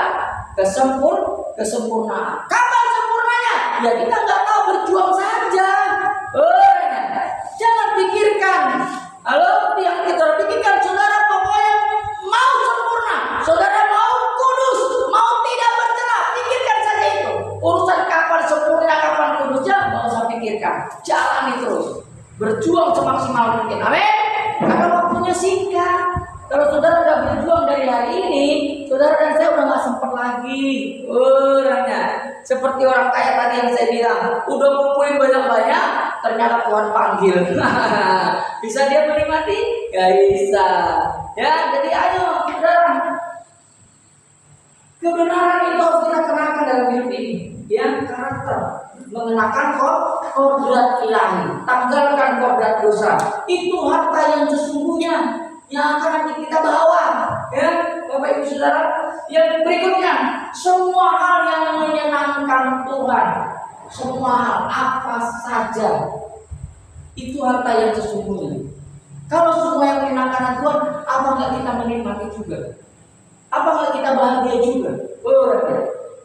kesempurnaan. Kapan sempurnanya? Ya kita nggak tahu, berjuang saja. Jangan pikirkan. Halo, yang kita pikirkan, saudara pokoknya mau sempurna, saudara mau kudus, mau tidak bercela, pikirkan saja itu. Urusan kapan sempurna, kapan kudusnya, nggak usah pikirkan. Jalani terus, berjuang semaksimal mungkin. Amin. Karena waktunya singkat. Kalau saudara udah berjuang dari hari ini, saudara dan saya udah nggak sempat lagi. Orangnya seperti orang kaya tadi yang saya bilang, udah ngumpulin banyak-banyak, ternyata Tuhan panggil. Bisa dia menikmati? Gak bisa. Ya, jadi ayo, saudara. Kebenaran itu harus kita kenakan dalam hidup ini. Yang karakter, mengenakan kodrat ilahi, tanggalkan kodrat dosa. Itu harta yang sesungguhnya yang akan nanti kita bawa, ya Bapak Ibu Saudara. Yang berikutnya, semua hal yang menyenangkan Tuhan, semua hal apa saja, itu harta yang sesungguhnya. Kalau semua yang menyenangkan Tuhan, apa nggak kita menikmati juga? Apa nggak kita bahagia juga?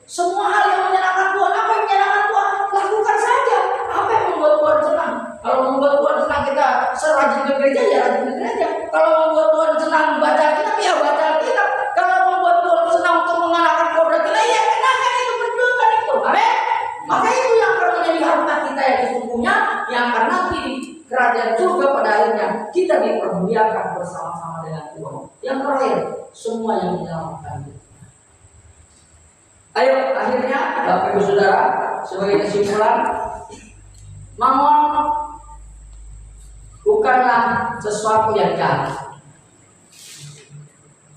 Semua hal yang menyenangkan Tuhan, apa yang menyenangkan Tuhan, lakukan saja. Apa yang membuat Tuhan senang? Kalau membuat Tuhan senang kita serajin ke gereja, ya rajin ke gereja. Kalau membuat Tuhan senang baca Alkitab, ya baca Alkitab. Kalau membuat Tuhan senang untuk mengenakan kodrat kita, ya kenakan itu, perjuangkan itu. Amin. Maka itu yang akan menjadi harta kita yang sesungguhnya, yang akan nanti di kerajaan surga pada akhirnya kita dipermuliakan bersama-sama dengan Tuhan. Yang terakhir, semua yang menyelamatkan kita. Ayo, akhirnya Bapak Ibu Saudara, sebagai kesimpulan, Mamon bukanlah sesuatu yang jahat.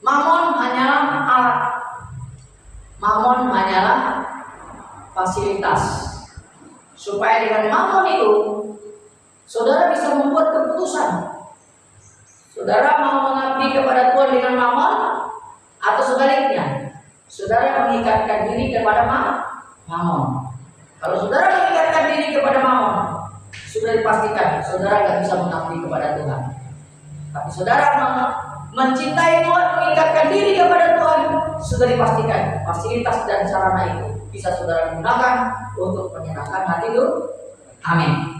Mamon hanyalah alat. Mamon hanyalah fasilitas. Supaya dengan mamon itu, saudara bisa membuat keputusan. Saudara mau mengabdi kepada Tuhan dengan mamon, atau sebaliknya, saudara mengikatkan diri kepada mamon. Kalau saudara mengikatkan diri kepada mamon, sudah dipastikan saudara nggak bisa mengabdi kepada Tuhan. Tapi saudara mencintai Tuhan, mengikatkan diri kepada Tuhan, sudah dipastikan fasilitas dan sarana itu bisa saudara gunakan untuk menyenangkan hati Tuhan. Amin.